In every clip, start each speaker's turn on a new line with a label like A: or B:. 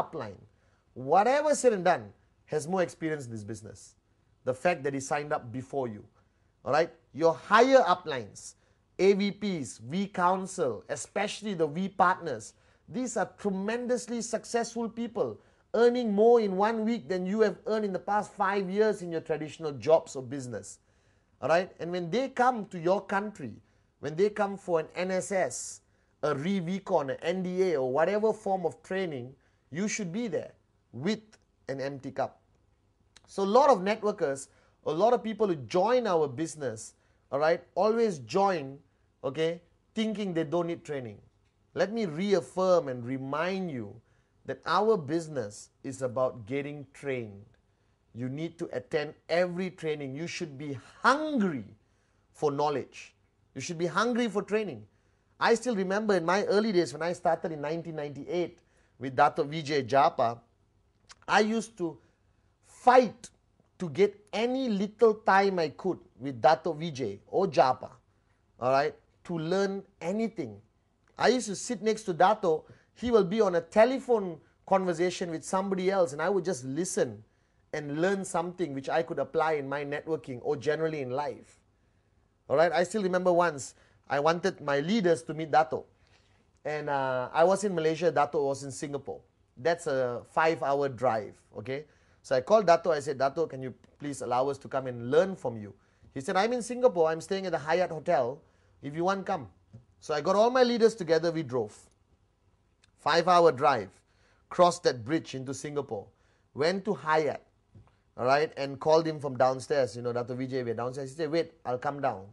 A: upline, whatever said and done, has more experience in this business. The fact that he signed up before you. All right? Your higher uplines, AVPs, V Council, especially the V partners, these are tremendously successful people, earning more in 1 week than you have earned in the past 5 years in your traditional jobs or business. All right? And when they come to your country, when they come for an NSS, a ReVcon, an NDA, or whatever form of training, you should be there with an empty cup. So a lot of networkers, a lot of people who join our business, all right, always join, okay, thinking they don't need training. Let me reaffirm and remind you that our business is about getting trained. You need to attend every training. You should be hungry for knowledge. You should be hungry for training. I still remember in my early days when I started in 1998 with Dato' Vijay Japa, I used to fight to get any little time I could with Dato' Vijay or Japa, all right, to learn anything. I used to sit next to Dato'. He will be on a telephone conversation with somebody else, and I would just listen and learn something which I could apply in my networking or generally in life. All right, I still remember once I wanted my leaders to meet Dato'. And I was in Malaysia, Dato' was in Singapore. That's a 5-hour drive, okay? So I called Dato', I said, Dato', can you please allow us to come and learn from you? He said, I'm in Singapore, I'm staying at the Hyatt Hotel. If you want, come. So I got all my leaders together, we drove. 5-hour drive, crossed that bridge into Singapore, went to Hyatt, all right, and called him from downstairs. You know, Dato' Vijay, we're downstairs. He said, wait, I'll come down.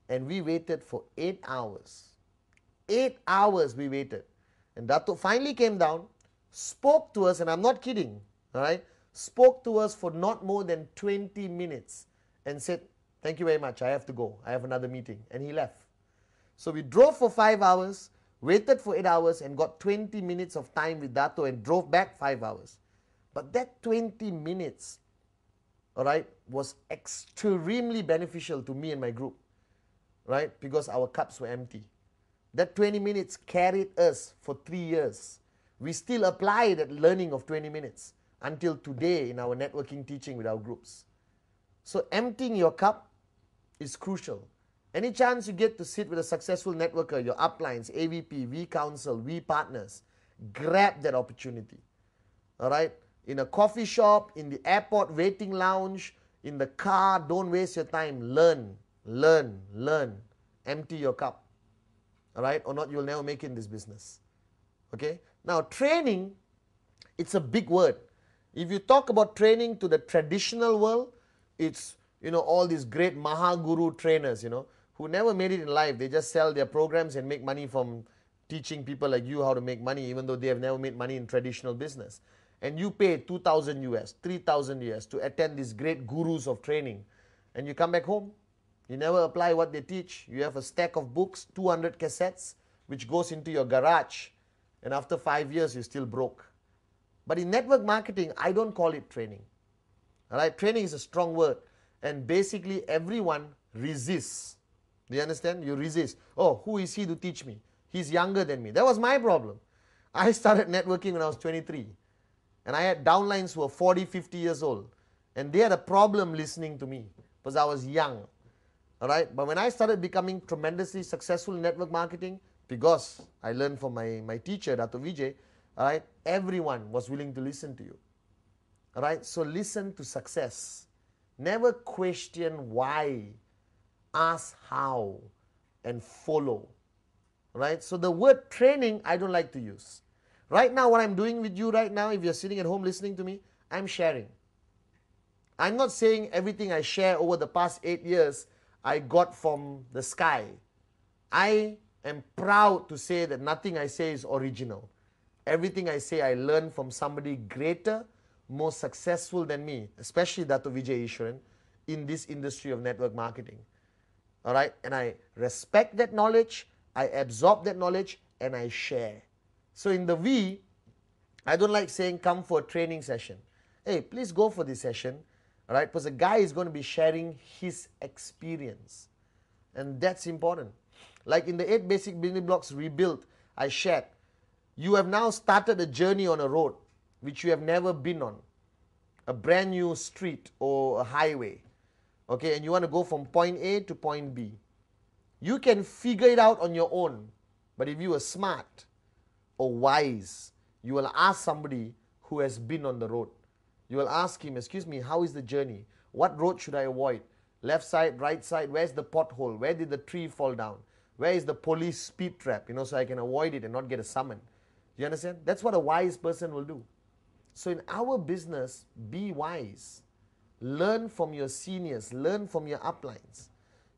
A: And we waited for 8 hours. 8 hours we waited. And Dato' finally came down, spoke to us, and I'm not kidding, all right, spoke to us for not more than 20 minutes and said, thank you very much, I have to go. I have another meeting. And he left. So we drove for 5 hours, waited for 8 hours, and got 20 minutes of time with Dato' and drove back 5 hours. But that 20 minutes, all right, was extremely beneficial to me and my group, right, because our cups were empty. That 20 minutes carried us for 3 years. We still apply that learning of 20 minutes until today in our networking teaching with our groups. So emptying your cup is crucial. Any chance you get to sit with a successful networker, your uplines, AVP, V Council, V Partners, grab that opportunity. All right? In a coffee shop, in the airport waiting lounge, in the car, don't waste your time. Learn, learn, learn. Empty your cup. All right? Or not, you'll never make it in this business. Okay? Now, training, it's a big word. If you talk about training to the traditional world, it's, you know, all these great Mahaguru trainers, you know, who never made it in life. They just sell their programs and make money from teaching people like you how to make money, even though they have never made money in traditional business. And you pay 2,000 US, 3,000 US to attend these great gurus of training. And you come back home, you never apply what they teach. You have a stack of books, 200 cassettes, which goes into your garage. And after 5 years, you're still broke. But in network marketing, I don't call it training. All right, training is a strong word. And basically, everyone resists. Do you understand? You resist. Oh, who is he to teach me? He's younger than me. That was my problem. I started networking when I was 23. And I had downlines who were 40, 50 years old. And they had a problem listening to me because I was young. All right? But when I started becoming tremendously successful in network marketing, because I learned from my teacher, Dato' Vijay, all right, everyone was willing to listen to you. All right? So listen to success. Never question why. Ask how and follow. Right? So the word training, I don't like to use. Right now, what I'm doing with you right now, if you're sitting at home listening to me, I'm sharing. I'm not saying everything I share over the past 8 years I got from the sky. I am proud to say that nothing I say is original. Everything I say I learned from somebody greater, more successful than me, especially Dato' Vijay Ishwaran, in this industry of network marketing. All right? And I respect that knowledge, I absorb that knowledge, and I share. So in the V, I don't like saying come for a training session. Hey, please go for this session. All right? Because the guy is going to be sharing his experience. And that's important. Like in the 8 basic building blocks rebuilt, I shared. You have now started a journey on a road. which you have never been on, a brand new street or a highway, okay, and you want to go from point A to point B, you can figure it out on your own. But if you are smart or wise, you will ask somebody who has been on the road. You will ask him, excuse me, how is the journey? What road should I avoid? Left side, right side, where's the pothole? Where did the tree fall down? Where is the police speed trap? So I can avoid it and not get a summon. You understand? That's what a wise person will do. So in our business, be wise. Learn from your seniors. Learn from your uplines.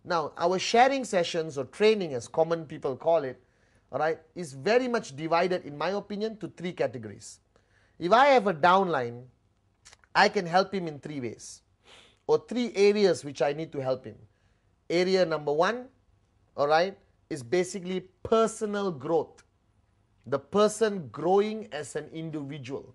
A: Now, our sharing sessions or training, as common people call it, all right, is very much divided, in my opinion, to 3 categories. If I have a downline, I can help him in 3 ways, or 3 areas which I need to help him. Area number 1, all right, is basically personal growth. The person growing as an individual,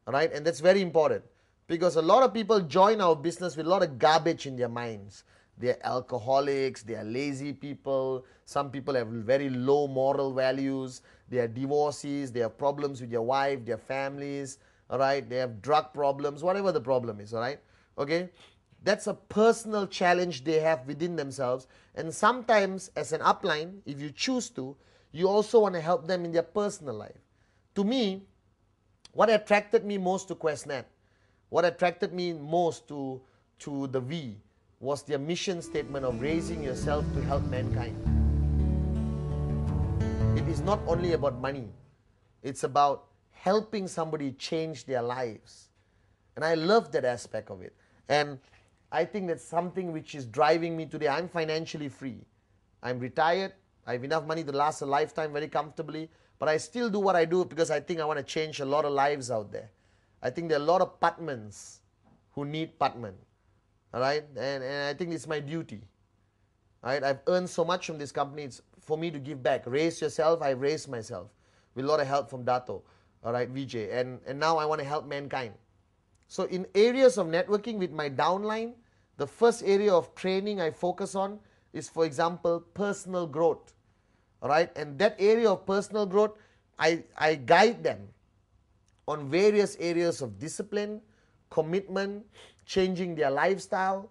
A: all right, and that's very important because a lot of people join our business with a lot of garbage in their minds. They are alcoholics, they are lazy people, some people have very low moral values, they are divorcees, they have problems with their wife, their families, all right, they have drug problems, whatever the problem is, all right, okay. That's a personal challenge they have within themselves, and sometimes as an upline, if you choose to, you also want to help them in their personal life. To me, what attracted me most to QuestNet, what attracted me most to the V, was their mission statement of raising yourself to help mankind. It is not only about money, it's about helping somebody change their lives. And I love that aspect of it. And I think that's something which is driving me today. I'm financially free. I'm retired. I have enough money to last a lifetime very comfortably. But I still do what I do because I think I want to change a lot of lives out there. I think there are a lot of Patmans who need Patman. All right, and I think it's my duty. All right, I've earned so much from this company. It's for me to give back. Raise yourself. I've raised myself with a lot of help from Dato. All right, Vijay, and now I want to help mankind. So in areas of networking with my downline, the first area of training I focus on is, for example, personal growth. All right, and that area of personal growth, I guide them on various areas of discipline, commitment, changing their lifestyle.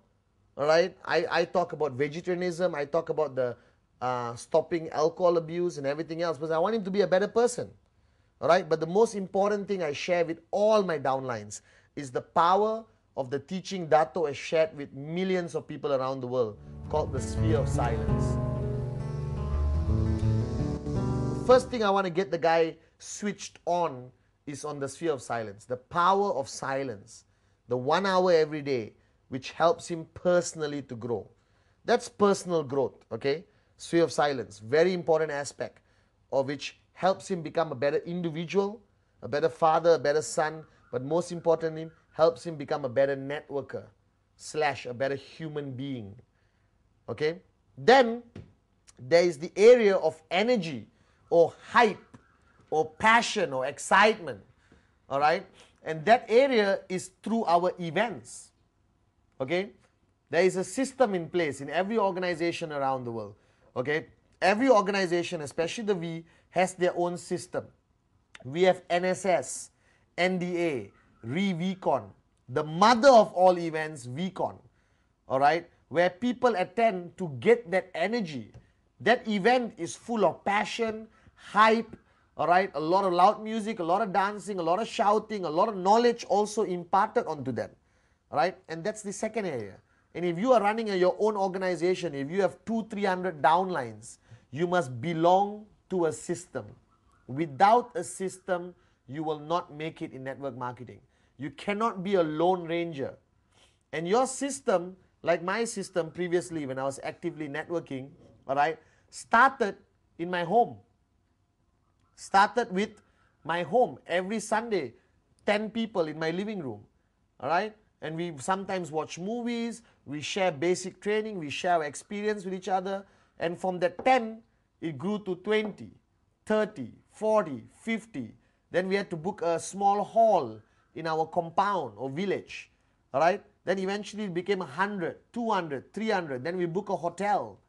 A: All right, I talk about vegetarianism, I talk about the stopping alcohol abuse and everything else because I want him to be a better person. All right, but the most important thing I share with all my downlines is the power of the teaching Dato has shared with millions of people around the world, called the sphere of silence. The first thing I want to get the guy switched on is on the sphere of silence, the power of silence, the 1 hour every day, which helps him personally to grow. That's personal growth, okay? Sphere of silence, very important aspect of which helps him become a better individual, a better father, a better son, but most importantly, helps him become a better networker / a better human being, okay? Then there is the area of energy or hype or passion or excitement, all right? And that area is through our events, okay? There is a system in place in every organization around the world, okay? Every organization, especially the V, has their own system. We have NSS, NDA, VCon, the mother of all events, VCon, all right? Where people attend to get that energy. That event is full of passion, hype, all right, a lot of loud music, a lot of dancing, a lot of shouting, a lot of knowledge also imparted onto them, all right? And that's the second area. And if you are running your own organization, if you have 200-300 downlines, you must belong to a system. Without a system, you will not make it in network marketing. You cannot be a lone ranger. And your system, like my system previously when I was actively networking, all right, started in my home. Started with my home every Sunday, 10 people in my living room, all right? And we sometimes watch movies, we share basic training, we share our experience with each other, and from that 10, it grew to 20, 30, 40, 50. Then we had to book a small hall in our compound or village, all right? Then eventually it became 100, 200, 300. Then we book a hotel.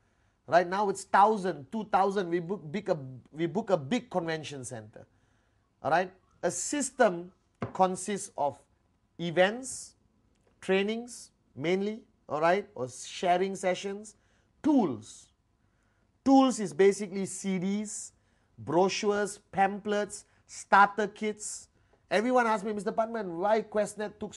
A: Right now it's 1,000, 2,000. We book a big convention center. All right, a system consists of events, trainings mainly, all right, or sharing sessions, tools. Tools is basically CDs, brochures, pamphlets, starter kits. Everyone asked me, Mr. Padman, why QuestNet took